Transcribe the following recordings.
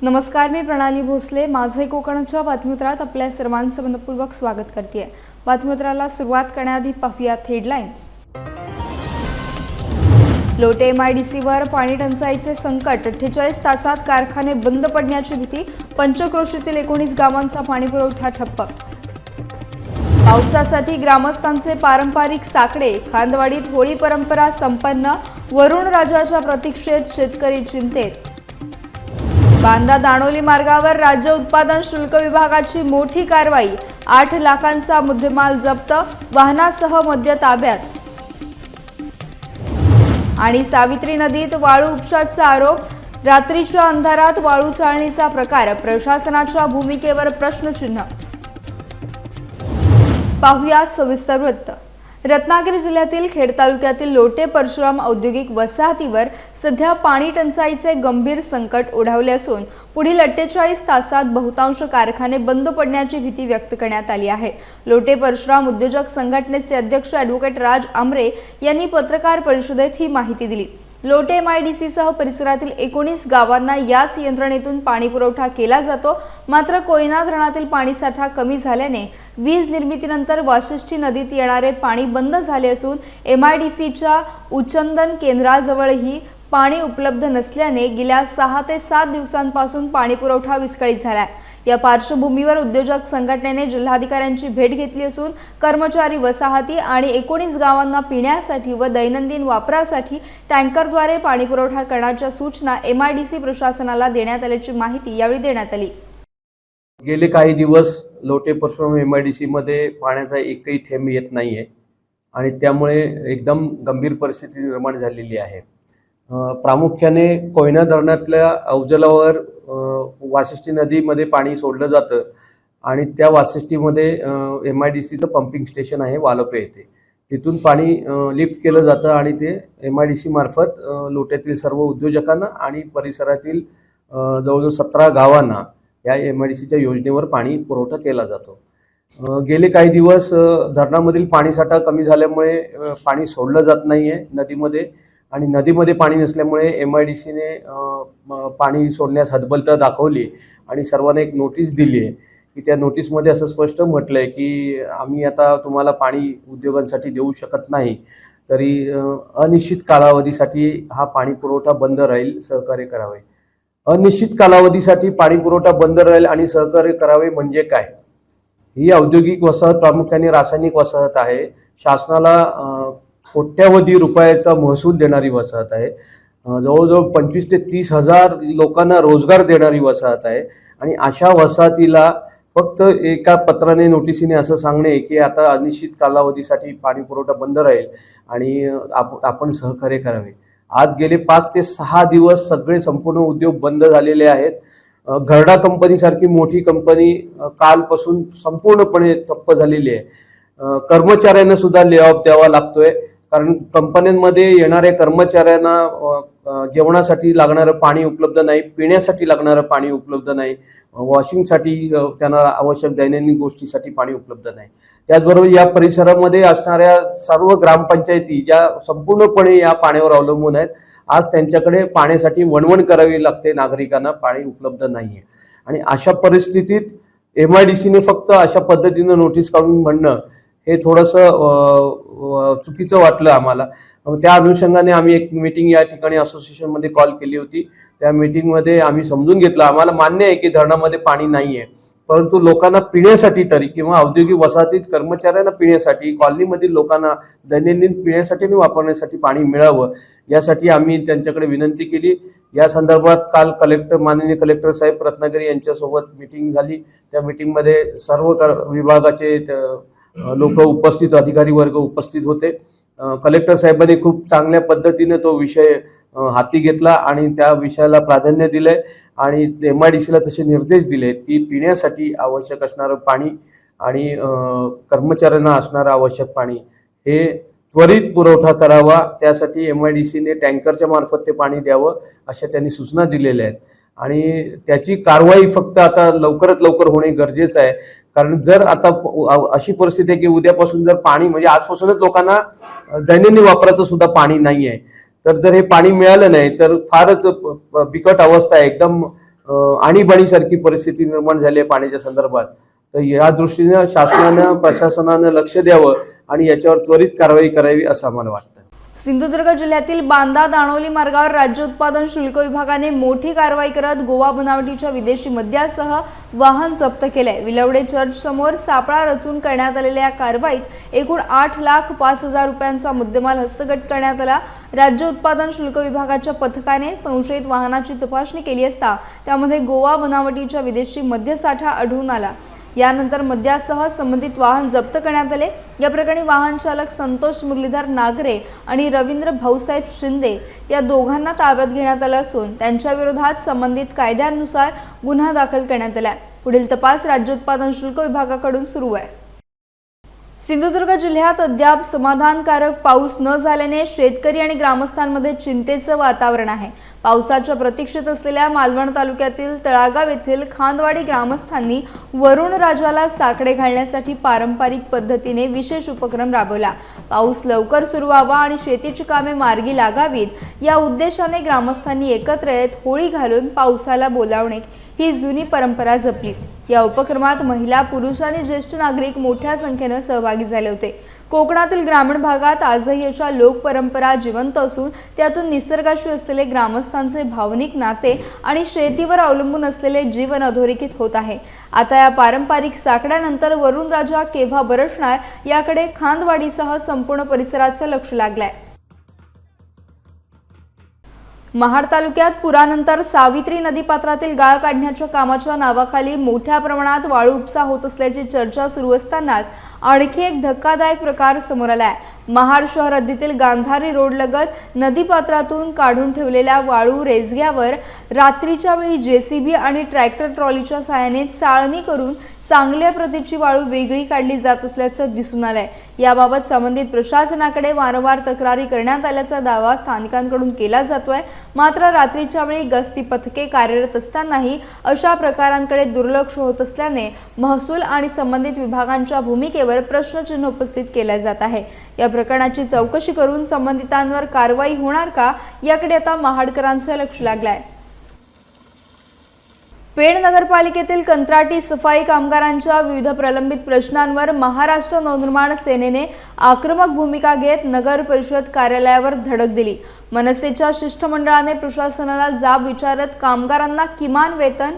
नमस्कार, मी प्रणाली भोसले. माझे कोकणच्या बातमीपत्रात आपल्या सर्वांचं मनपूर्वक स्वागत करते. बातमीपत्राला सुरुवात करण्याआधी पाहूयात हेडलाईन्स. लोटे MIDCवर पाणी टंचाईचे संकट. 48 तासात कारखाने बंद पडण्याची भीती. पंचक्रोशीतील 19 गावांचा पाणीपुरवठा ठप्प. पावसासाठी ग्रामस्थांचे पारंपरिक साकडे. खांदवाडीत होळी परंपरा संपन्न. वरुण राजाच्या प्रतीक्षेत शेतकरी चिंतेत. बांदा दाणोली मार्गावर राज्य उत्पादन शुल्क विभागाची मोठी कारवाई. 8 लाखांचा मुद्देमाल जप्त. वाहनासह मद्य ताब्यात. आणि सावित्री नदीत वाळू उपशाचा आरोप. रात्रीच्या अंधारात वाळू चाळणीचा प्रकार. प्रशासनाच्या भूमिकेवर प्रश्नचिन्ह. पाहुयात सविस्तर वृत्त. रत्नागिरी जिल्ह्यातील खेड तालुक्यातील लोटे परशुराम औद्योगिक वसाहतीवर सध्या पाणी टंचाईचे गंभीर संकट ओढावले असून पुढील 48 तासात बहुतांश कारखाने बंद पडण्याची भीती व्यक्त करण्यात आली आहे. लोटे परशुराम उद्योजक संघटनेचे अध्यक्ष ॲडव्होकेट राज आमरे यांनी पत्रकार परिषदेत ही माहिती दिली. लोटे MIDC सह परिसरातील 19 गावांना याच यंत्रणेतून पाणी पुरवठा केला जातो. मात्र कोयना धरणातील पाणीसाठा कमी झाल्याने वीज निर्मितीनंतर वाशिष्ठी नदीत येणारे पाणी बंद झाले असून MIDCच्या उच्चंदन केंद्राजवळही पाणी उपलब्ध नसल्याने गेल्या 6 ते 7 दिवसांपासून पाणी पुरवठा विस्कळीत झाला. या पार्श्वभूमीवर उद्योजक संघटनेने जिल्हाधिकाऱ्यांची भेट घेतली असून कर्मचारी वसाहती आणि 19 गावांना पिण्यासाठी व दैनंदिन वापरासाठी टँकरद्वारे पाणी पुरवठा करण्याच्या सूचना MIDC प्रशासनाला देण्यात आल्याची माहिती यावेळी देण्यात आली. गेले काही दिवस लोटे परशुराम MIDC मध्ये पाण्याचा एकही थेंब येत नाहीये आणि त्यामुळे एकदम गंभीर परिस्थिती निर्माण झालेली आहे. प्रामुख्याने कोयना धरणातल्या अवजलावर वाशिष्ठी नदीमध्ये पाणी सोडलं जातं आणि त्या वाशिष्ठीमध्ये MIDCचं पंपिंग स्टेशन आहे वालोपे येथे. तिथून पाणी लिफ्ट केलं जातं आणि ते MIDC मार्फत लोट्यातील सर्व उद्योजकांना आणि परिसरातील जवळजवळ 17 गावांना या MIDCच्या योजनेवर पाणी पुरवठा केला जातो. गेले काही दिवस धरणामधील पाणीसाठा कमी झाल्यामुळे पाणी सोडलं जात नाहीये नदीमध्ये आणि नदीमध्ये पाणी नसल्यामुळे MIDCने पाणी सोडण्यास हतबलता दाखवली आणि सर्वांना एक नोटीस दिली आहे की त्या नोटीसमध्ये असं स्पष्ट म्हटलं आहे की आम्ही आता तुम्हाला पाणी उद्योगांसाठी देऊ शकत नाही, तरी अनिश्चित कालावधीसाठी हा पाणी पुरवठा बंद राहील, सहकार्य करावे. अनिश्चित कालावधीसाठी पाणी पुरवठा बंद राहील आणि सहकार्य करावे म्हणजे काय? ही औद्योगिक वसाहत प्रामुख्याने रासायनिक वसाहत आहे. शासनाला कोट्यावधी रुपयाचा महसूल देणारी वसाहत आहे. जवळजवळ 25 ते 30 हजार लोकांना रोजगार देणारी वसाहत आहे आणि अशा वसाहतीला फक्त एका पत्राने नोटिसीने असं सांगणे की आता अनिश्चित कालावधीसाठी पाणी पुरवठा बंद राहील आणि आपण सहकार्य करावे. आज गेले 5 ते 6 दिवस सगळे संपूर्ण उद्योग बंद झालेले आहेत. घरडा कंपनीसारखी मोठी कंपनी कालपासून संपूर्णपणे ठप्प झालेली आहे. कर्मचाऱ्यांना सुद्धा ले ऑफ द्यावा लागतोय कारण कंपन्यांमध्ये येणाऱ्या कर्मचाऱ्यांना जेवणासाठी लागणारं पाणी उपलब्ध नाही, पिण्यासाठी लागणारं पाणी उपलब्ध नाही, वॉशिंगसाठी त्यांना आवश्यक दैनंदिन गोष्टीसाठी पाणी उपलब्ध नाही. त्याचबरोबर या परिसरामध्ये असणाऱ्या सर्व ग्रामपंचायती ज्या संपूर्णपणे या पाण्यावर अवलंबून आहेत, आज त्यांच्याकडे पाण्यासाठी वणवण करावी लागते. नागरिकांना पाणी उपलब्ध नाहीये आणि अशा परिस्थितीत MIDCने फक्त अशा पद्धतीनं नोटीस काढून म्हणणं हे थोडंसं चुकीचं वाटलं आम्हाला. त्या अनुषंगाने आम्ही एक मीटिंग या ठिकाणी असोसिएशनमध्ये कॉल केली होती. त्या मीटिंगमध्ये आम्ही समजून घेतलं, आम्हाला मान्य आहे की धरणामध्ये पाणी नाही आहे, परंतु लोकांना पिण्यासाठी तरी किंवा औद्योगिक वसाहतीत कर्मचाऱ्यांना पिण्यासाठी, कॉलनीमधील लोकांना दैनंदिन पिण्यासाठी आणि वापरण्यासाठी पाणी मिळावं यासाठी आम्ही त्यांच्याकडे विनंती केली. या संदर्भात काल माननीय कलेक्टर साहेब रत्नागिरी यांच्यासोबत मीटिंग झाली. त्या मीटिंगमध्ये सर्व विभागाचे लोक उपस्थित, अधिकारी वर्ग उपस्थित होते. कलेक्टर साहेबांनी खूप चांगल्या पद्धतीने तो विषय हाती घेतला आणि त्या विषयाला प्राधान्य दिलंय आणि MIDCला तसे निर्देश दिलेत की पिण्यासाठी आवश्यक असणारं पाणी आणि कर्मचाऱ्यांना असणारं आवश्यक पाणी हे त्वरित पुरवठा करावा. त्यासाठी MIDCने टँकरच्या मार्फत ते पाणी द्यावं अशा त्यांनी सूचना दिलेल्या आहेत आणि त्याची कारवाई फक्त आता लवकरात लवकर होणे गरजेचं आहे. कारण जर आता अशी परिस्थिती आहे की उद्यापासून जर पाणी म्हणजे आजपासूनच लोकांना दैनंदिन वापराचं सुद्धा पाणी नाही आहे, तर जर हे पाणी मिळालं नाही तर फारच बिकट अवस्था आहे. एकदम आणीबाणीसारखी परिस्थिती निर्माण झाली आहे पाण्याच्या संदर्भात. तर या दृष्टीने शासनानं प्रशासनानं लक्ष द्यावं आणि याच्यावर त्वरित कारवाई करावी असं आम्हाला वाटतं. सिंधुदुर्ग जिल्ह्यातील बांदा दाणोली मार्गावर राज्य उत्पादन शुल्क विभागाने मोठी कारवाई करत गोवा बनावटीच्या विदेशी मद्यासह वाहन जप्त केले. विलवडे चर्च समोर सापळा रचून करण्यात आलेल्या या कारवाईत एकूण 8,05,000 रुपयांचा मुद्देमाल हस्तगत करण्यात आला. राज्य उत्पादन शुल्क विभागाच्या पथकाने संशयित वाहनाची तपासणी केली असता त्यामध्ये गोवा बनावटीच्या विदेशी मद्यसाठा आढळून आला. यानंतर मद्यासह संबंधित वाहन जप्त करण्यात आले. या प्रकरणी वाहन चालक संतोष मुरलीधर नागरे आणि रवींद्र भाऊसाहेब शिंदे या दोघांना ताब्यात घेण्यात आलं असून त्यांच्या विरोधात संबंधित कायद्यानुसार गुन्हा दाखल करण्यात आला. पुढील तपास राज्य उत्पादन शुल्क विभागाकडून सुरू आहे. सिंधुदुर्ग जिल्ह्यात अद्याप समाधानकारक पाऊस न झाल्याने शेतकरी आणि ग्रामस्थांमध्ये चिंतेचं वातावरण आहे. पावसाच्या प्रतीक्षेत असलेल्या मालवण तालुक्यातील तळागाव येथील खांदवाडी ग्रामस्थांनी वरुण राजाला साकडे घालण्यासाठी पारंपरिक पद्धतीने विशेष उपक्रम राबवला. पाऊस लवकर सुरू व्हावा आणि शेतीची कामे मार्गी लागावीत या उद्देशाने ग्रामस्थांनी एकत्र येत होळी घालून पावसाला बोलावणे ही जुनी परंपरा जपली. या उपक्रमात महिला, पुरुष आणि ज्येष्ठ नागरिक मोठ्या संख्येने सहभागी झाले होते. कोकणातील ग्रामीण भागात आजही अशा लोकपरंपरा जिवंत असून त्यातून निसर्गाशी असलेले ग्रामस्थांचे भावनिक नाते आणि शेतीवर अवलंबून असलेले जीवन अधोरेखित होत आहे. आता या पारंपरिक साकड्यानंतर वरुण राजा केव्हा बरसणार याकडे खांदवाडीसह संपूर्ण परिसराचं लक्ष लागलंय. महाड तालुक्यात पुरानंतर सावित्री नदीपात्रातील गाळ काढण्याच्या कामाच्या नावाखाली मोठ्या प्रमाणात वाळू उपसा होत असल्याची चर्चा सुरू असतानाच आणखी एक धक्कादायक प्रकार समोर आलाय. महाड शहर हद्दीतील गांधारी रोड लगत नदीपात्रातून काढून ठेवलेल्या वाळू रेजग्यावर रात्रीच्या वेळी जेसीबी आणि ट्रॅक्टर ट्रॉलीच्या सहाय्याने चाळणी करून चांगल्या प्रतीची वाळू वेगळी काढली जात असल्याचं दिसून आलंय. याबाबत संबंधित प्रशासनाकडे वारंवार तक्रारी करण्यात आल्याचा दावा स्थानिकांकडून केला जातोय. मात्र रात्रीच्या वेळी गस्ती पथके कार्यरत असतानाही अशा प्रकारांकडे दुर्लक्ष होत असल्याने महसूल आणि संबंधित विभागांच्या भूमिकेवर प्रश्नचिन्ह उपस्थित केले जात आहे. या प्रकरणाची चौकशी करून संबंधितांवर कारवाई होणार का याकडे आता महाडकरांचं लक्ष लागलंय. पेण नगरपालिकेतील कंत्राटी सफाई कामगारांच्या विविध प्रलंबित प्रश्नांवर महाराष्ट्र नवनिर्माण सेनेने आक्रमक भूमिका घेत नगर परिषद कार्यालयावर धडक दिली. मनसेच्या शिष्टमंडळाने प्रशासनाला जाब विचारत कामगारांना किमान वेतन,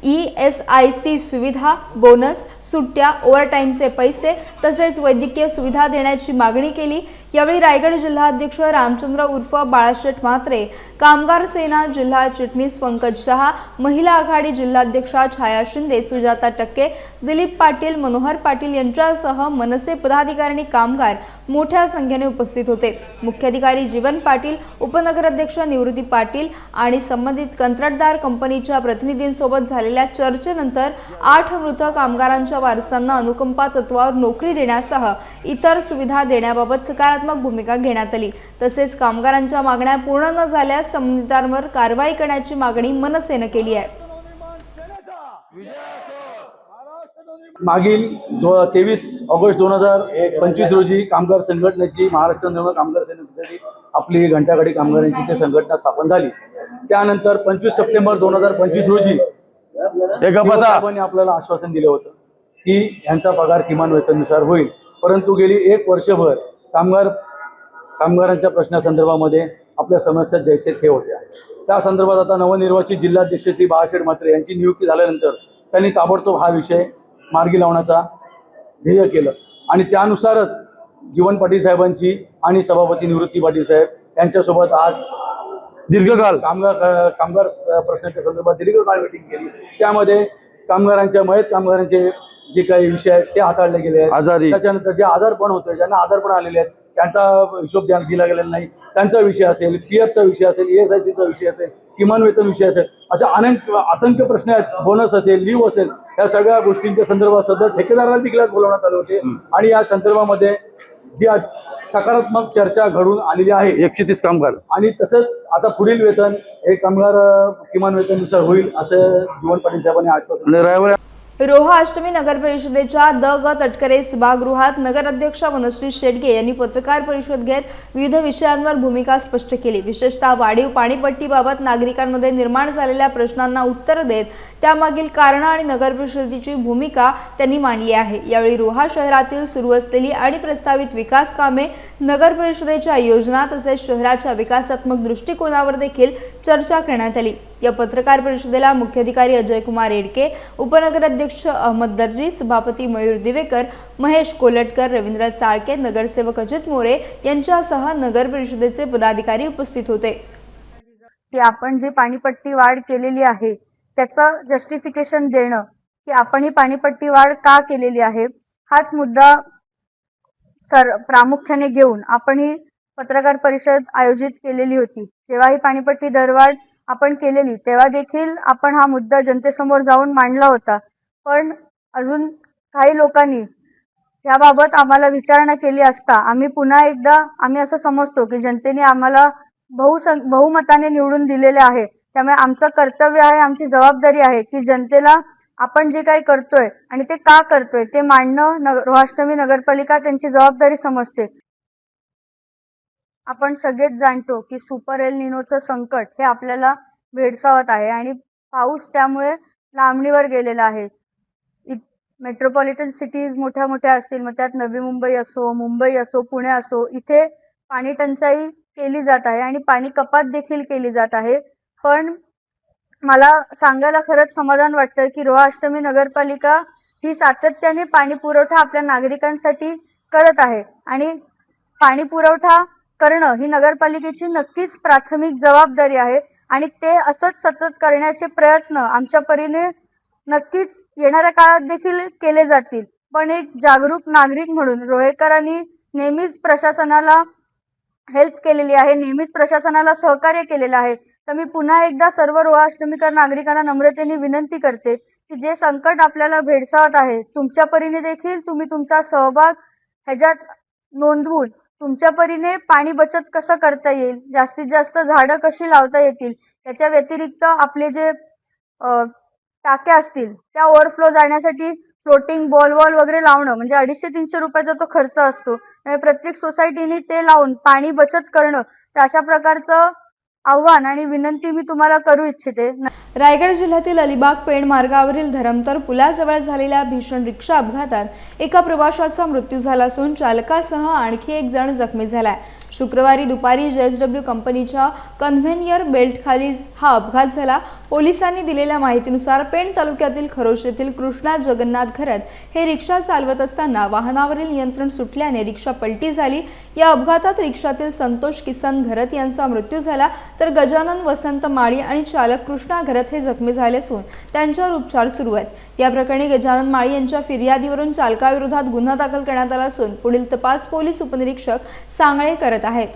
ESIC सुविधा, बोनस, सुट्ट्या, ओव्हरटाईमचे पैसे तसेच वैद्यकीय सुविधा देण्याची मागणी केली. यावेळी रायगड जिल्हाध्यक्ष रामचंद्र उर्फ बाळाशेठ म्हात्रे, कामगार सेना जिल्हा चिटणीस पंकज शहा, महिला आघाडी जिल्हाध्यक्षा छाया शिंदे, सुजाता टक्के, दिलीप पाटील, मनोहर पाटील यांच्यासह मनसे पदाधिकारी आणि कामगार मोठ्या संख्येने उपस्थित होते. मुख्याधिकारी जीवन पाटील, उपनगराध्यक्ष निवृत्ती पाटील आणि संबंधित कंत्राटदार कंपनीच्या प्रतिनिधींसोबत झालेल्या चर्चेनंतर 8 मृत कामगारांच्या वारसांना अनुकंपा तत्वावर नोकरी देण्यासह इतर सुविधा देण्याबाबत सकारात्मक भूमिका घेण्यात आली. तसेच कामगारांच्या मागण्या पूर्ण न झाल्यास संबंधितांवर कारवाई करण्याची मागणी मनसेने केली आहे. मागील 23 ऑगस्ट 2025 रोजी कामगार संघटनेची महाराष्ट्र नवनिर्माण कामगार सेनेची आपली घंटागाडी कामगारांची ते संघटना स्थापन झाली. त्यानंतर 25 सप्टेंबर 2025 रोजी साहेबांनी आपल्याला आश्वासन दिलं होतं की यांचा पगार किमान वेतनानुसार होईल. परंतु गेली 1 वर्षभर कामगारांच्या प्रश्नासंदर्भामध्ये आपल्या समस्या जैसे थे होत्या. त्या संदर्भात आता नवनिर्वाचित जिल्हाध्यक्ष श्री बाळाशेठ म्हात्रे यांची नियुक्ती झाल्यानंतर त्यांनी ताबडतोब हा विषय मार्गी लावण्याचा ध्येय केलं आणि त्यानुसारच जीवन पाटील साहेबांची आणि सभापती निवृत्ती पाटील साहेब यांच्यासोबत आज दीर्घकाळ कामगार प्रश्नाच्या संदर्भात दीर्घकाळ मीटिंग केली. त्यामध्ये मयत कामगारांचे जे काही विषय आहेत ते हाताळले गेले आहेत. त्याच्यानंतर जे आजारपण होते, ज्यांना आजारपण आलेले आहेत त्यांचा हिशोब दिला गेलेला नाही, त्यांचा विषय असेल, PFचा विषय असेल, ESICचा विषय असेल, किमान वेतन विषय असेल, अशा असंख्य प्रश्न आहेत. बोनस असेल, लीव्ह असेल, या सगळ्या गोष्टींच्या संदर्भात सध्या ठेकेदाराला देखील बोलवण्यात आले होते आणि या संदर्भामध्ये जी सकारात्मक चर्चा घडून आलेली आहे 130 कामगार आणि तसंच आता पुढील वेतन हे कामगार किमान वेतनानुसार होईल असं जीवन पाटील साहेबांनी आश्वासन दिलं. रोहा अष्टमी नगर परिषदेच्या द ग तटकरे सभागृहात नगराध्यक्षा वनश्री शेडगे यांनी पत्रकार परिषद घेत विविध विषयांवर भूमिका स्पष्ट केली। विशेषतः वाढीव पाणीपट्टीबाबत नागरिकांमध्ये निर्माण झालेल्या प्रश्नांना उत्तर देत त्यामागील कारण आणि नगर परिषदेची भूमिका त्यांनी मांडली आहे। यावेळी रोहा शहरातील सुरू असलेली आणि प्रस्तावित विकास कामे, नगर परिषदेच्या योजना तसेच शहराच्या विकासात्मक दृष्टिकोनावर देखील चर्चा करण्यात आली। या पत्रकार परिषदेला मुख्याधिकारी अजय कुमार एडके, उपनगराध्यक्ष अहमद दर्जी, सभापती मयूर दिवेकर, महेश कोलटकर, रवींद्र चाळके, नगरसेवक अजित मोरे यांच्यासह नगर परिषदेचे पदाधिकारी उपस्थित होते। की आपण जी पाणीपट्टी वाढ केलेली आहे त्याचं जस्टिफिकेशन देणं की आपण ही पाणीपट्टी वाढ का केलेली आहे हाच मुद्दा प्रामुख्याने घेऊन आपण ही पत्रकार परिषद आयोजित केलेली होती। जेव्हा ही पाणीपट्टी दरवाढ आपण केलेली तेव्हा देखील आपण हा मुद्दा जनतेसमोर जाऊन मांडला होता, पण अजून काही लोकांनी याबाबत आम्हाला विचारणा केली असता आम्ही पुन्हा एकदा असं समजतो की जनतेने आम्हाला बहुमताने निवडून दिलेले आहे। त्यामुळे आमचं कर्तव्य आहे, आमची जबाबदारी आहे की जनतेला आपण जे काही करतोय आणि ते का करतोय ते मांडणं रोहाष्टमी नगरपालिका त्यांची जबाबदारी समजते। आपण सगळेच जाणतो की सुपर एल निनोचं संकट हे आपल्याला भेडसावत आहे आणि पाऊस त्यामुळे लांबणीवर गेलेला आहे। मेट्रोपॉलिटन सिटीज मोठ्या असतील, मग त्यात नवी मुंबई असो, मुंबई असो, पुणे असो, इथे पाणी टंचाई केली जात आहे आणि पाणी कपात देखील केली जात आहे। पण मला सांगायला खरंच समाधान वाटतं की रोहा अष्टमी नगरपालिका ही सातत्याने पाणी पुरवठा आपल्या नागरिकांसाठी करत आहे आणि पाणी पुरवठा करणं ही नगरपालिकेची नक्कीच प्राथमिक जबाबदारी आहे आणि ते असंच सतत करण्याचे प्रयत्न आमच्या परीने नक्कीच येणाऱ्या काळात देखील केले जातील। पण एक जागरूक नागरिक म्हणून रोहेकरांनी नेहमीच प्रशासनाला हेल्प केलेली आहे, नेहमीच प्रशासनाला सहकार्य केलेलं आहे। तर मी पुन्हा एकदा सर्व रोहा अष्टमीकर नागरिकांना नम्रतेने विनंती करते की जे संकट आपल्याला भेडसावत आहे तुमच्या परीने देखील तुम्ही तुमचा सहभाग ह्याच्यात नोंदवून तुमच्या परीने पाणी बचत कसं करता येईल, जास्तीत जास्त झाडं कशी लावता येतील, त्याच्या व्यतिरिक्त आपले जे टाक्या असतील त्या ओव्हरफ्लो जाण्यासाठी फ्लोटिंग बॉल वॉल वगैरे लावणं म्हणजे 250-300 रुपयाचा तो खर्च असतो। प्रत्येक सोसायटीने ते लावून पाणी बचत करणं, तर अशा प्रकारचं आव्हान आणि विनंती मी तुम्हाला करू इच्छिते। रायगड जिल्ह्यातील अलिबाग पेण मार्गावरील धरमतर पुलाजवळ झालेल्या भीषण रिक्षा अपघातात एका प्रवाशाचा मृत्यू झाला असून चालकासह आणखी एक जण जखमी झालाय। शुक्रवारी दुपारी JSW कंपनीच्या कन्व्हेनियर बेल्ट खाली हा अपघात झाला। पोलिसांनी दिलेल्या माहितीनुसार पेण तालुक्यातील खरोश येथील कृष्णा जगन्नाथ घरत हे रिक्षा चालवत असताना वाहनावरील नियंत्रण सुटल्याने रिक्षा पलटी झाली। या अपघातात रिक्षातील संतोष किसन घरत यांचा मृत्यू झाला, तर गजानन वसंत माळी आणि चालक कृष्णा घरत हे जखमी झाले असून त्यांच्यावर उपचार सुरू आहेत। या प्रकरणी गजानन माळी यांच्या फिर्यादीवरून चालकाविरोधात गुन्हा दाखल करण्यात आला असून पुढील तपास पोलीस उपनिरीक्षक सांगळे करत आहेत।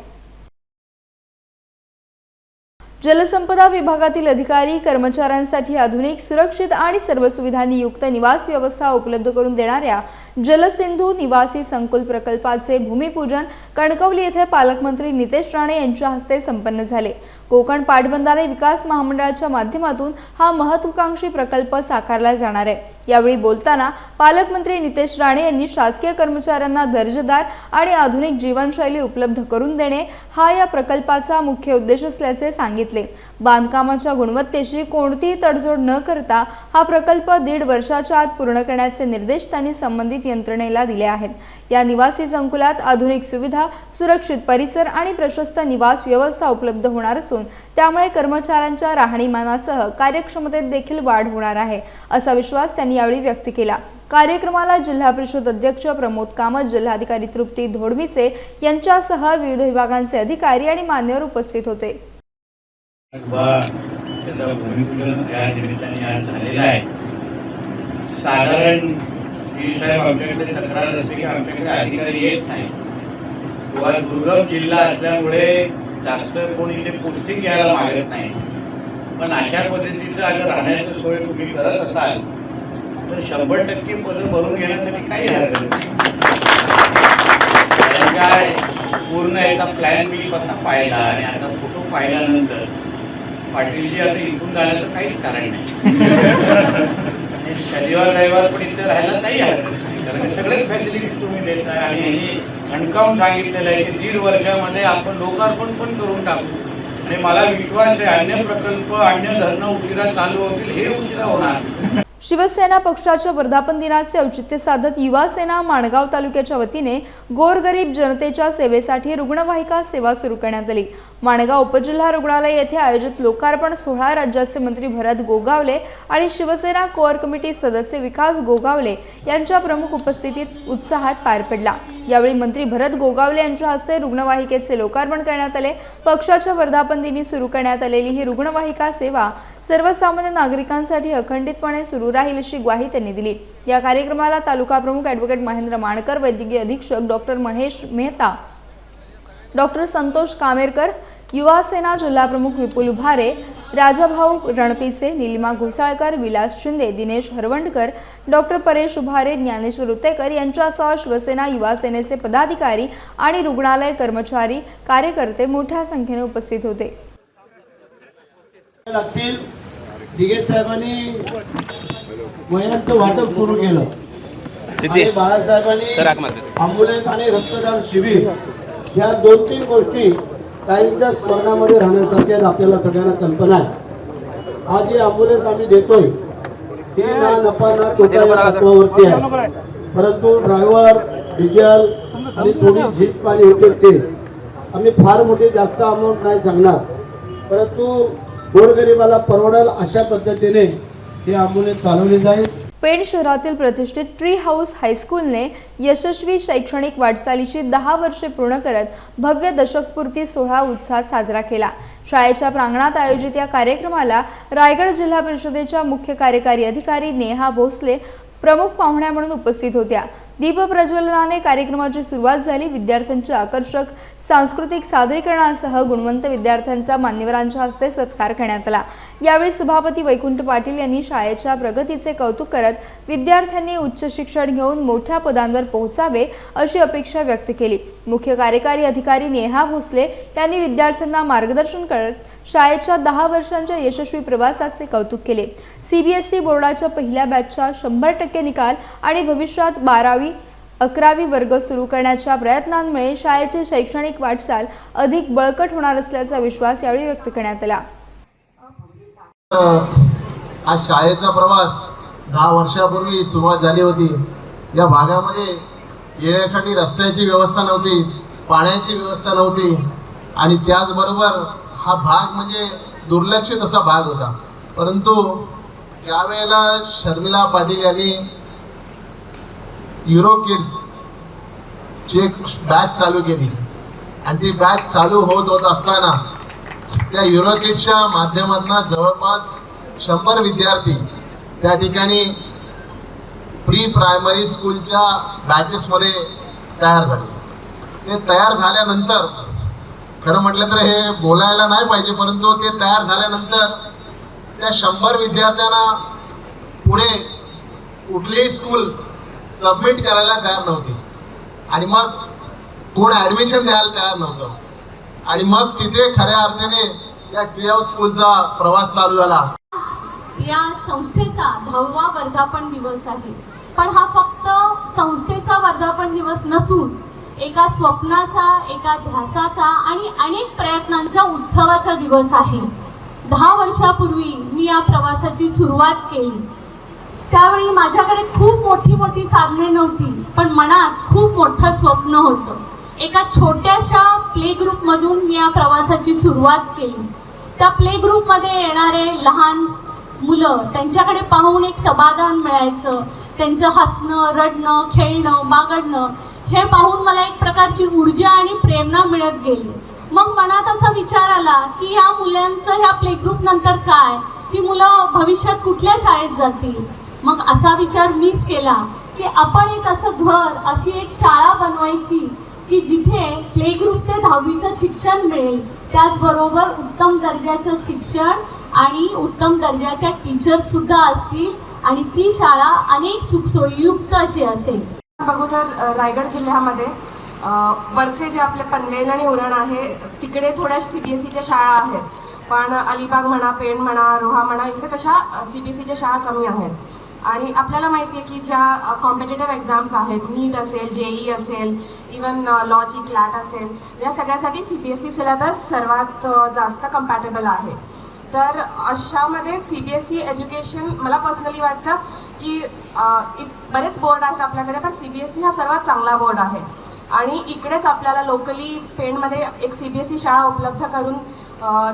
जलसंपदा विभागातील अधिकारी कर्मचाऱ्यांसाठी आधुनिक, सुरक्षित आणि सर्व सुविधांनी युक्त निवास व्यवस्था उपलब्ध करून देणाऱ्या जलसिंधू निवासी संकुल प्रकल्पाचे भूमिपूजन कणकवली येथे पालकमंत्री नितेश राणे यांच्या हस्ते संपन्न झाले। कोकण पाटबंधारे विकास महामंडळाच्या माध्यमातून हा महत्त्वाकांक्षी प्रकल्प साकारला जाणार आहे। यावेळी बोलताना पालकमंत्री नितेश राणे यांनी शासकीय कर्मचाऱ्यांना दर्जेदार आणि आधुनिक जीवनशैली उपलब्ध करून देणे हा या प्रकल्पाचा मुख्य उद्देश असल्याचे सांगितले। बांधकामाच्या गुणवत्तेशी कोणतीही तडजोड न करता हा प्रकल्प 1.5 वर्षाच्या आत पूर्ण करण्याचे निर्देश त्यांनी संबंधित यंत्रणेला दिले आहेत। या निवासी संकुलात आधुनिक सुविधा, सुरक्षित परिसर आणि प्रशस्त निवास व्यवस्था उपलब्ध होणार असून त्यामुळे कर्मचाऱ्यांच्या राहणीमानासह कार्यक्षमतेत देखील वाढ होणार आहे, असा विश्वास त्यांनी यावेळी व्यक्त केला। कार्यक्रमाला जिल्हा परिषद अध्यक्ष प्रमोद कामत, जिल्हाधिकारी तृप्ती धोडविसे यांच्यासह विविध विभागांचे अधिकारी आणि मान्यवर उपस्थित होते। साधारण साहेब आमच्याकडे तक्रार असते की आमच्याकडे अधिकारी येत नाही किंवा दुर्गम जिल्हा असल्यामुळे जास्त कोणी इथे पोस्टिंग घ्यायला मागत नाही। पण अशा पद्धतीचं अगर राहण्याची सोय तुम्ही करत असाल तर 100% पदं भरून घेण्यासाठी काही हरकत नाही। काय पूर्ण याचा प्लॅन मी स्वतः पाहिला आणि आता फोटो पाहिल्यानंतर पाटीलजी आता इथून जाण्याचं काहीच कारण नाही। आणि शनिवार रविवार पण इथे राहायला नाही हरकत नाही, कारण सगळेच फॅसिलिटी तुम्ही देताय. आणि यांनी ठणकावून सांगितलेलं आहे की 1.5 वर्षामध्ये आपण लोकार्पण पण करून टाकू. आणि मला विश्वास आहे अन्य प्रकल्प अन्य धरणं उशिरा चालू होतील, हे उशिरा होणार. शिवसेना पक्षाच्या वर्धापन दिनाचे औचित्य साधत युवा सेना माणगाव तालुक्याच्या वतीने गोरगरीब जनतेच्या सेवेसाठी रुग्णवाहिका सेवा सुरू करण्यात आली. माणगाव उपजिल्हा रुग्णालय येथे आयोजित लोकार्पण सोहळा राज्याचे मंत्री भरत गोगावले आणि शिवसेना कोअर कमिटी सदस्य विकास गोगावले यांच्या प्रमुख उपस्थितीत उत्साहात पार पडला. यावेळी मंत्री भरत गोगावले यांच्या हस्ते रुग्णवाहिकेचे लोकार्पण करण्यात आले. पक्षाच्या वर्धापन दिनी सुरू करण्यात आलेली ही रुग्णवाहिका सेवा सर्वसामान्य नागरिकांसाठी अखंडितपणे सुरू राहील अशी ग्वाही त्यांनी दिली. या कार्यक्रमाला तालुका प्रमुख ॲडव्होकेट महेंद्र माणकर, वैद्यकीय अधीक्षक डॉक्टर महेश मेहता, डॉक्टर संतोष कामेरकर, युवा सेना जिल्हा प्रमुख विपुल भारे, राजाभाऊ रणपिसे, निलिमा घोसाळकर, विलास शिंदे, दिनेश हरवंडकर, डॉक्टर परेश उभारे, ज्ञानेश्वर उतेकर यांच्यासह शिवसेना युवा सेनेचे पदाधिकारी आणि रुग्णालय कर्मचारी कार्यकर्ते मोठ्या संख्येने उपस्थित होते. लागतील. दिघे साहेबांनी वह्यांचं वाटप सुरू केलं आणि बाळासाहेबांनी ॲम्ब्युलन्स आणि रक्तदान शिबिर या 2-3 गोष्टी काहींच्या स्मरणामध्ये राहण्यासारख्या आपल्याला सगळ्यांना कल्पना आहे. आज ही ॲम्ब्युलन्स आम्ही देतोय ही ना नफा ना तोटा या तत्वावरती आहे, परंतु ड्रायव्हर, डिझेल आणि थोडी झीज पाणी होते ते आम्ही फार मोठी जास्त अमाऊंट नाही सांगणार, परंतु गोरगरिबाला परवडेल अशा पद्धतीने ही ॲम्ब्युलन्स चालवली जाईल. पेण शहरातील प्रतिष्ठित ट्री हाऊस हायस्कूलने यशस्वी शैक्षणिक वाटचालीची 10 वर्षे पूर्ण करत भव्य दशकपूर्ती सोहळा उत्साहात साजरा केला. शाळेच्या प्रांगणात आयोजित या कार्यक्रमाला रायगड जिल्हा परिषदेच्या मुख्य कार्यकारी अधिकारी नेहा भोसले प्रमुख पाहुण्या म्हणून उपस्थित होत्या. दीप प्रज्वलनाने कार्यक्रमाची सुरुवात झाली. विद्यार्थ्यांच्या आकर्षक सांस्कृतिक सादरीकरणासह गुणवंत विद्यार्थ्यांचा मान्यवरांच्या हस्ते सत्कार करण्यात आला. यावेळी सभापती वैकुंठ पाटील यांनी शाळेच्या प्रगतीचे कौतुक करत विद्यार्थ्यांनी उच्च शिक्षण घेऊन मोठ्या पदांवर पोहोचावे अशी अपेक्षा व्यक्त केली. मुख्य कार्यकारी अधिकारी नेहा भोसले यांनी विद्यार्थ्यांना मार्गदर्शन करत शाळेच्या 10 वर्षांच्या यशस्वी प्रवासाचे कौतुक केले. CBSE बोर्डाच्या पहिल्या बॅचचा 100% निकाल आणि भविष्यात 12वी 11वी वर्ग सुरू करण्याच्या प्रयत्नांमुळे शाळेची शैक्षणिक वाटचाल अधिक बळकट होणार असल्याचा विश्वास यावेळी व्यक्त करण्यात आला. आज शाळेचा प्रवास 10 वर्षापूर्वी सुरुवात झाली होती. या भागामध्ये येण्यासाठी रस्त्याची व्यवस्था नव्हती, पाण्याची व्यवस्था नव्हती आणि त्याचबरोबर हा भाग म्हणजे दुर्लक्षित असा भाग होता. परंतु यावेळेला शर्मिला पाटील यांनी युरो किड्स ची एक बॅच चालू केली आणि ती बॅच चालू होत असताना त्या युरो किड्सच्या माध्यमातून जवळपास 100 विद्यार्थी त्या ठिकाणी प्री प्रायमरी स्कूलच्या बॅचेसमध्ये तयार झाले. ते तयार झाल्यानंतर खरं म्हटलं तर हे बोलायला नाही पाहिजे, परंतु ते तयार झाल्यानंतर त्या 100 विद्यार्थ्यांना पुढे कुठलीही स्कूल सबमिट करायला तयार नव्हती आणि मग कोण ॲडमिशन द्यायला तयार नव्हतं आणि मग तिथे खऱ्या अर्थाने या ट्री हाऊस स्कूलचा प्रवास चालू झाला. या संस्थेचा 10वा वर्धापन दिवस आहे, पण हा फक्त संस्थेचा वर्धापन दिवस नसून एका स्वप्नाचा, एका ध्यासाचा आणि अनेक प्रयत्नांचा उत्सवाचा दिवस आहे. 10 वर्षापूर्वी मी या प्रवासाची सुरुवात केली. त्यावेळी माझ्याकडे खूप मोठी साधने नव्हती, पण मनात खूप मोठं स्वप्न होतं. एका छोट्याशा प्ले ग्रुपमधून मी या प्रवासाची सुरुवात केली. त्या प्ले ग्रुपमध्ये येणारे लहान मुलं, त्यांच्याकडे पाहून एक समाधान मिळायचं. त्यांचं हसणं, रडणं, खेळणं, बागडणं हे पाहून मला एक प्रकारची ऊर्जा आणि प्रेरणा मिळत गेली. मग मनात असा विचार आला की ह्या मुलांचं ह्या प्ले ग्रुप नंतर काय, ती मुलं भविष्यात कुठल्या शाळेत जातील. मग असा विचार मीच केला की आपण एक असं घर, अशी एक शाळा बनवायची की जिथे प्ले ग्रुप ते 10वीचं शिक्षण मिळेल, त्याचबरोबर उत्तम दर्जाचं शिक्षण आणि उत्तम दर्जाच्या टीचर्स सुद्धा असतील आणि ती शाळा अनेक सुखसोयीयुक्त अशी असेल. बघू तर रायगड जिल्ह्यामध्ये वरचे जे आपले पनवेल आणि उरण आहे तिकडे थोड्या CBSEच्या शाळा आहेत, पण अलिबाग म्हणा, पेण म्हणा, रोहा म्हणा इथे तशा CBSEच्या शाळा कमी आहेत. आणि आपल्याला माहिती आहे की ज्या कॉम्पिटेटिव्ह एक्झाम्स आहेत, नीट असेल, जेई असेल, इवन लॉजी क्लॅट असेल, या सगळ्यासाठी CBSE सिलेबस सर्वात जास्त कम्पॅटेबल आहे. तर अशामध्ये CBSE एज्युकेशन मला पर्सनली वाटतं की बरेच बोर्ड आहेत आपल्याकडे, पण CBSE हा सर्वात चांगला बोर्ड आहे. आणि इकडेच आपल्याला लोकली पेणमध्ये एक CBSE शाळा उपलब्ध करून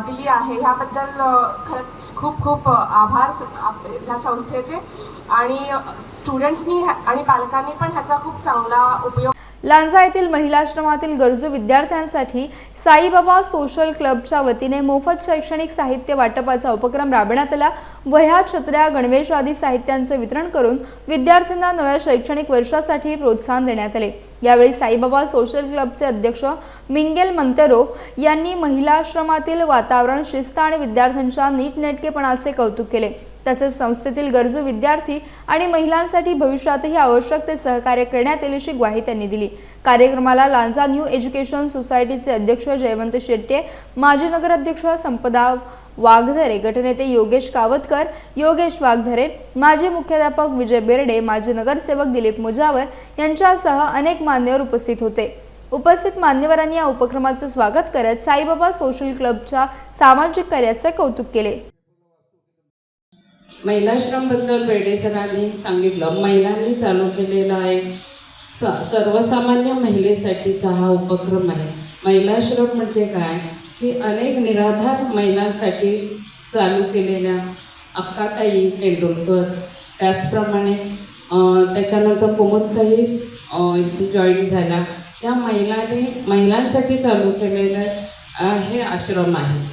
दिली आहे. ह्याबद्दल खरंच खूप खूप आभार ह्या संस्थेचे. आणि स्टुडंट्सनी आणि पालकांनी पण ह्याचा खूप चांगला उपयोग. लांजा येथील महिलाश्रमातील गरजू विद्यार्थ्यांसाठी साईबाबा सोशल क्लबच्या वतीने मोफत शैक्षणिक साहित्य वाटपाचा उपक्रम राबवण्यात आला. वह्या, छत्र्या, गणवेश आदी साहित्यांचे वितरण करून विद्यार्थ्यांना नव्या शैक्षणिक वर्षासाठी प्रोत्साहन देण्यात आले. यावेळी साईबाबा सोशल क्लबचे अध्यक्ष मिंगेल मंतेरो यांनी महिलाश्रमातील वातावरण, शिस्त आणि विद्यार्थ्यांच्या नीटनेटकेपणाचे कौतुक केले. तसेच संस्थेतील गरजू विद्यार्थी आणि महिलांसाठी भविष्यातही आवश्यक ते सहकार्य करण्यात येईल अशी ग्वाही त्यांनी दिली. कार्यक्रमाला लांजा न्यू एज्युकेशन सोसायटीचे अध्यक्ष जयवंत शेट्टे, माजी नगराध्यक्ष संपदा वाघधरे, गटनेते योगेश कावतकर, योगेश वाघधरे, माजी मुख्याध्यापक विजय बेर्डे, माजी नगरसेवक दिलीप मुजावर यांच्यासह अनेक मान्यवर उपस्थित होते. उपस्थित मान्यवरांनी या उपक्रमाचे स्वागत करत साईबाबा सोशल क्लबच्या सामाजिक कार्याचे कौतुक केले. महिलाश्रमबद्दल बेर्डे सरांनी सांगितलं. महिलांनी चालू केलेला एक सर्वसामान्य महिलेसाठीचा हा उपक्रम आहे. महिलाश्रम म्हणजे काय की अनेक निराधार महिलांसाठी चालू केलेल्या अक्काताई तेंडुलकर, त्याचप्रमाणे त्याच्यानंतर कुमुदताई इथे जॉईन झाल्या. या महिलांसाठी चालू केलेलं हे आश्रम आहे.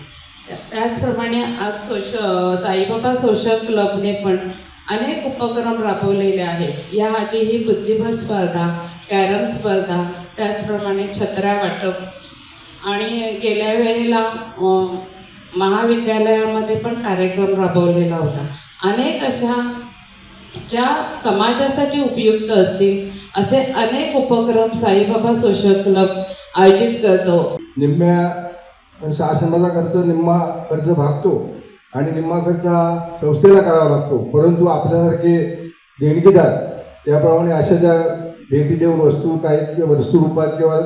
त्याचप्रमाणे आज साईबाबा सोशल क्लबने पण अनेक उपक्रम राबवलेले आहेत. याआधीही बुद्धिबळ स्पर्धा, कॅरम स्पर्धा, त्याचप्रमाणे छत्र्या वाटप आणि गेल्या वेळेला महाविद्यालयामध्ये पण कार्यक्रम राबवलेला होता. अनेक अशा ज्या समाजासाठी उपयुक्त असतील असे अनेक उपक्रम साईबाबा सोशल क्लब आयोजित करतो. निम्म्या शासनाचा खर्च निम्मा खर्च भागतो आणि निम्मा खर्च हा संस्थेला करावा लागतो. परंतु आपल्यासारखे देणगीदार त्याप्रमाणे अशा ज्या भेटी देऊन वस्तू रूपात किंवा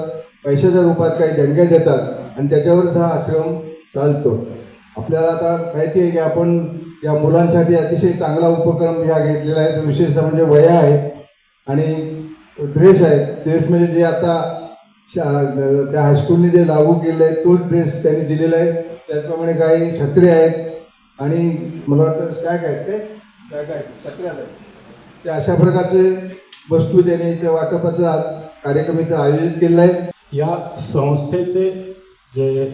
पैशाच्या रूपात काही देणग्या देतात आणि त्याच्यावरच हा आश्रम चालतो. आपल्याला आता माहिती आहे की आपण या मुलांसाठी अतिशय चांगला उपक्रम ह्या घेतलेला आहे. विशेषतः म्हणजे वह्या आहेत आणि ड्रेस आहेत. ड्रेस म्हणजे जे आता त्या हायस्कूलने जे लागू केलं आहे तोच ड्रेस त्यांनी दिलेला आहे. त्याचप्रमाणे काही छत्रे आहेत आणि मला वाटतं स्टॅग आहेत ते छत्र्याच आहेत. ते अशा प्रकारचे वस्तू त्यांनी त्या वाटपाचा कार्यक्रम इथं आयोजित केलेला आहे. या संस्थेचे जे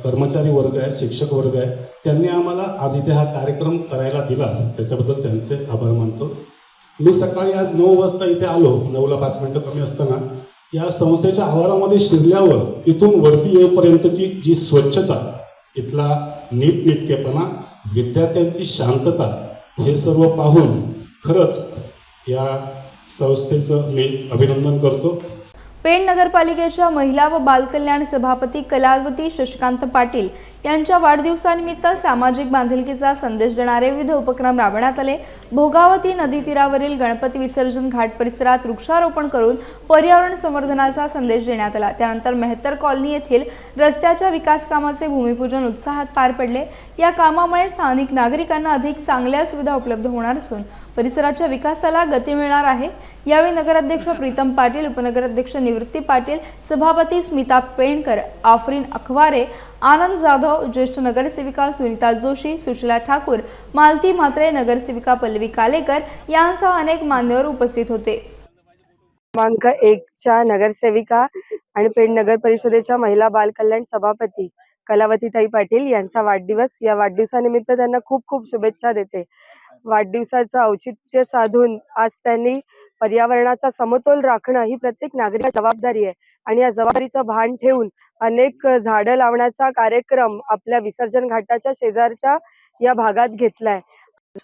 कर्मचारी वर्ग आहे, शिक्षक वर्ग आहे, त्यांनी आम्हाला आज इथे हा कार्यक्रम करायला दिला, त्याच्याबद्दल त्यांचे आभार मानतो. मी सकाळी आज 9 वाजता इथे आलो, 9ला 5 मिनटं कमी असताना या संस्थेच्या आवारामध्ये शिरल्यावर इथून वरती येईपर्यंतची जी स्वच्छता, इथला नीटनेटकेपणा, विद्यार्थ्यांची शांतता, हे सर्व पाहून खरंच या संस्थेचं मी अभिनंदन करतो. पेण नगरपालिकेच्या महिला व बालकल्याण सभापती कलावती शशिकांत पाटील यांच्या वाढदिवसानिमित्त सामाजिक बांधिलकीचा संदेश देणारे विविध उपक्रम राबवण्यात आले. भोगावती नदी तीरावरील गणपती विसर्जन घाट परिसरात वृक्षारोपण करून पर्यावरण संवर्धनाचा संदेश देण्यात आला. त्यानंतर मेहतर कॉलनी येथील रस्त्याच्या विकास कामाचे भूमिपूजन उत्साहात पार पडले. या कामामुळे स्थानिक नागरिकांना अधिक चांगल्या सुविधा उपलब्ध होणार असून परिसराच्या विकासाला गती मिळणार आहे. यावेळी नगराध्यक्ष प्रीतम पाटील, उपनगराध्यक्ष निवृत्ती पाटील, सभापती स्मिता पेणकर, आफरीन अखवारे, आनंद जाधव, ज्येष्ठ नगरसेविका सुनीता जोशी, सुशीला ठाकूर, मालती म्हात्रे, नगरसेविका पल्लवी कालेकर यांसह अनेक मान्यवर उपस्थित होते. क्रमांक 1च्या नगरसेविका आणि पेण नगर परिषदेच्या महिला बालकल्याण सभापती कलावतीताई पाटील यांचा वाढदिवस. या वाढदिवसानिमित्त त्यांना खूप खूप शुभेच्छा देते. वाढदिवसाचं औचित्य साधून आज त्यांनी पर्यावरणाचा समतोल राखणं ही प्रत्येक नागरिकाची जबाबदारी आहे आणि या जबाबदारीचं भान ठेवून अनेक झाडं लावण्याचा कार्यक्रम आपल्या विसर्जन घाटाच्या शेजारच्या या भागात घेतलाय.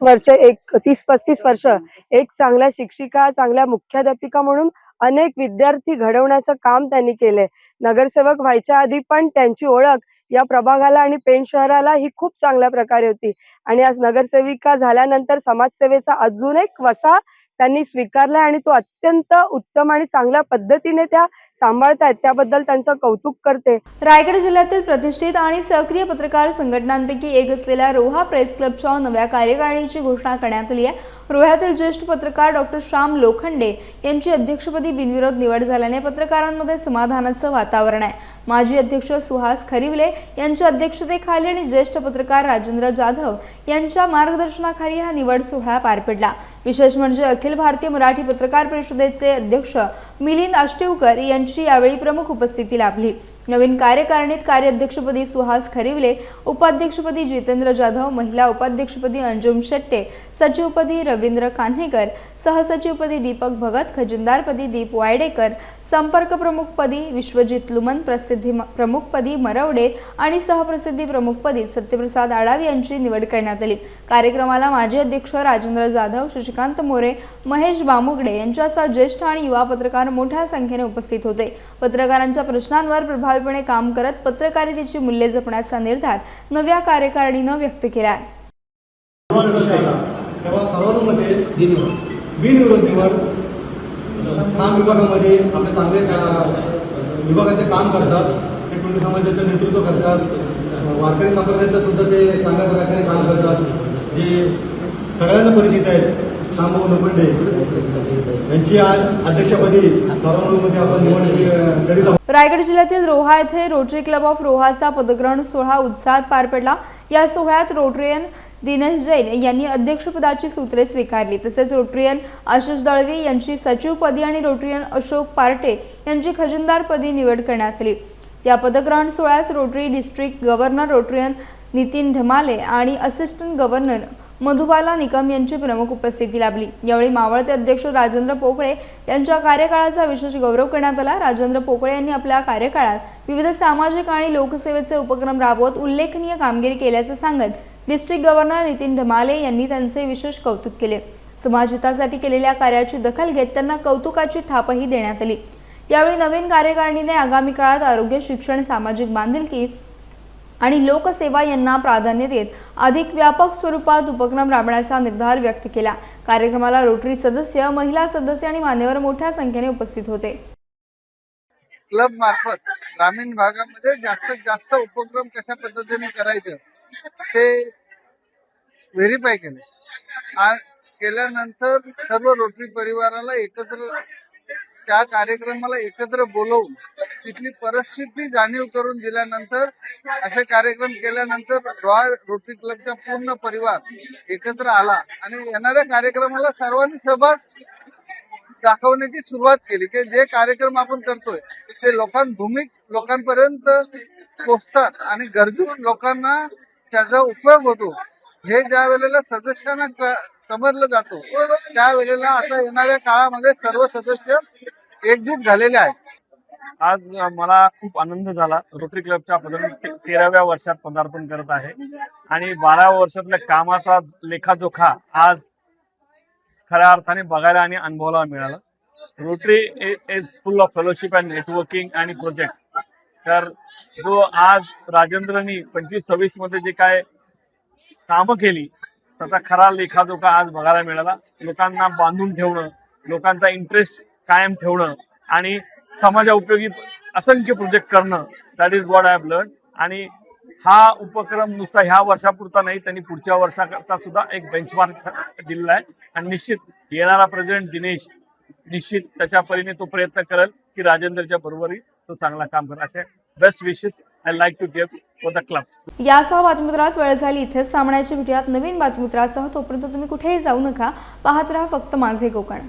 वर्ष 30-35 वर्ष एक चांगल्या शिक्षिका, चांगल्या मुख्याध्यापिका म्हणून अनेक विद्यार्थी घडवण्याचं काम त्यांनी केलंय. नगरसेवक व्हायच्या आधी पण त्यांची ओळख या प्रभागाला आणि पेण शहराला ही खूप चांगल्या प्रकारे होती आणि आज नगरसेविका झाल्यानंतर समाजसेवेचा अजून एक वसा त्यांनी स्वीकारलाय आणि तो अत्यंत उत्तम आणि चांगल्या पद्धतीने त्या सांभाळतायत. त्याबद्दल त्यांचं कौतुक करते. रायगड जिल्ह्यातील प्रतिष्ठित आणि सक्रिय पत्रकार संघटनांपैकी एक असलेल्या रोहा प्रेस क्लबच्या नव्या कार्यकारिणीची घोषणा करण्यात आली आहे. रोह्यातील ज्येष्ठ पत्रकार डॉक्टर श्याम लोखंडे यांची अध्यक्षपदी बिनविरोध निवड झाल्याने पत्रकारांमध्ये समाधानाचं वातावरण आहे. माजी अध्यक्ष सुहास खरिवले यांच्या अध्यक्षतेखाली आणि ज्येष्ठ पत्रकार राजेंद्र जाधव यांच्या मार्गदर्शनाखाली हा निवड सोहळा पार पडला. विशेष म्हणजे अखिल भारतीय मराठी पत्रकार परिषदेचे अध्यक्ष मिलिंद आष्टेवकर यांची यावेळी प्रमुख उपस्थिती लाभली. नवीन कार्यकारिणीत कार्याध्यक्षपदी सुहास खरिवले, उपाध्यक्षपदी जितेंद्र जाधव, महिला उपाध्यक्षपदी अंजुम शेट्टे, सचिवपदी रवींद्र कान्हेकर, सहसचिवपदी दीपक भगत, खजिनदारपदी दीप वायडेकर, संपर्क प्रमुखपदी विश्वजित लुमन, प्रसिद्धी प्रमुखपदी मरवडे आणि सहप्रसिद्धी प्रमुखपदी सत्यप्रसाद आडावी यांची निवड करण्यात आली. कार्यक्रमाला माजी अध्यक्ष राजेंद्र जाधव, शशिकांत मोरे, महेश बामुगडे यांच्यासह ज्येष्ठ आणि युवा पत्रकार मोठ्या संख्येने उपस्थित होते. पत्रकारांच्या प्रश्नांवर प्रभावीपणे काम करत पत्रकारितेची मूल्ये जपण्याचा निर्धार नव्या कार्यकारिणीनं व्यक्त केला आहे. तेव्हा सर्वांमध्ये बिनविरोध निवड काम विभागामध्ये आपले चांगले विभागाचे काम करतात. ते कुंडी समाजाचं नेतृत्व करतात. वारकरी संप्रदायाचं सुद्धा ते चांगल्या प्रकारे काम करतात. जे सगळ्यांना परिचित आहेत श्यामभाऊ लोखंडे यांची आज अध्यक्षपदी सर्वांमध्ये आपण निवड करीत आहोत. रायगड जिल्ह्यातील रोहा येथे रोटरी क्लब ऑफ रोहाचा पदग्रहण सोहळा उत्साहात पार पडला. या सोहळ्यात रोटरियन दिनेश जैन यांनी अध्यक्षपदाची सूत्रे स्वीकारली. तसेच रोटरियन आशिष दळवी यांची सचिवपदी आणि रोटरियन अशोक पार्टे यांची खजिनदारपदी निवड करण्यात आली. या पदग्रहण सोहळ्यास rotary district governor Rotarian Nitin Dhamale आणि असिस्टंट गव्हर्नर मधुबाला निकम यांची प्रमुख उपस्थिती लाभली. यावेळी मावळते अध्यक्ष राजेंद्र पोकळे यांच्या कार्यकाळाचा विशेष गौरव करण्यात आला. राजेंद्र पोकळे यांनी आपल्या कार्यकाळात विविध सामाजिक आणि लोकसेवेचे उपक्रम राबवत उल्लेखनीय कामगिरी केल्याचे सांगत डिस्ट्रिक्ट गव्हर्नर नितीन ढमाले यांनी त्यांचे विशेष कौतुक केले. समाजहितासाठी केलेल्या कार्याची दखल घेत त्यांना कौतुकाची थापही देण्यात आली. यावेळी नवीन कार्यकारिणीने आगामी काळात आरोग्य, शिक्षण, सामाजिक बांधिलकी आणि लोकसेवा यांना प्राधान्य देत अधिक व्यापक स्वरूपात उपक्रम राबवण्याचा निर्धार व्यक्त केला. कार्यक्रमाला रोटरी सदस्य, महिला सदस्य आणि मान्यवर मोठ्या संख्येने उपस्थित होते. क्लब मार्फत ग्रामीण भागामध्ये जास्तीत जास्त उपक्रम कशा पद्धतीने करायचे ते व्हेरीफाय केल्यानंतर सर्व रोटरी परिवाराला एकत्र त्या कार्यक्रमाला एकत्र बोलवून तिथली परिस्थिती जाणीव करून दिल्यानंतर असे कार्यक्रम केल्यानंतर रोटरी क्लबचा पूर्ण परिवार एकत्र आला आणि येणाऱ्या कार्यक्रमाला सर्वांनी सहभाग दाखवण्याची सुरुवात केली की जे कार्यक्रम आपण करतोय ते लोकांपर्यंत पोहोचतात आणि गरजू लोकांना त्याचा उपयोग होतो. हे ज्या वेळेला सदस्यांना समजलं जातो त्यावेळेला आता येणाऱ्या काळामध्ये सर्व सदस्य एकजूट झालेले आहेत. आज मला खूप आनंद झाला. रोटरी क्लबच्या 13व्या वर्षात पदार्पण करत आहे आणि 12 वर्षातल्या कामाचा लेखाजोखा आज खऱ्या अर्थाने बघायला आणि अनुभवायला मिळाला. Rotary is full of fellowship and networking आणि प्रोजेक्ट. तर जो आज राजेंद्रनी 25-26 मध्ये जे काय कामं केली त्याचा खरा लेखाजोखा आज बघायला मिळाला. लोकांना बांधून ठेवणं, लोकांचा इंटरेस्ट कायम ठेवणं आणि समाजा उपयोगी असंख्य प्रोजेक्ट करणं, that is what I have learn. आणि हा उपक्रम नुसता ह्या वर्षापुरता नाही, त्यांनी पुढच्या वर्षाकरता सुद्धा एक बेंचमार्क दिलेला आहे आणि निश्चित येणारा प्रेसिडेंट दिनेश निश्चित त्याच्या परीने तो प्रयत्न करेल की राजेंद्रच्या बरोबरही तो चांगला काम करेल. असे best wishes I like to give for the club. यासह बातमीपत्रात वेळ झाली इथेच थांबण्याची. भेटूयात नवीन बातमीपत्रासह. तोपर्यंत तुम्ही कुठेही जाऊ नका. पाहत राहा फक्त माझे कोकण.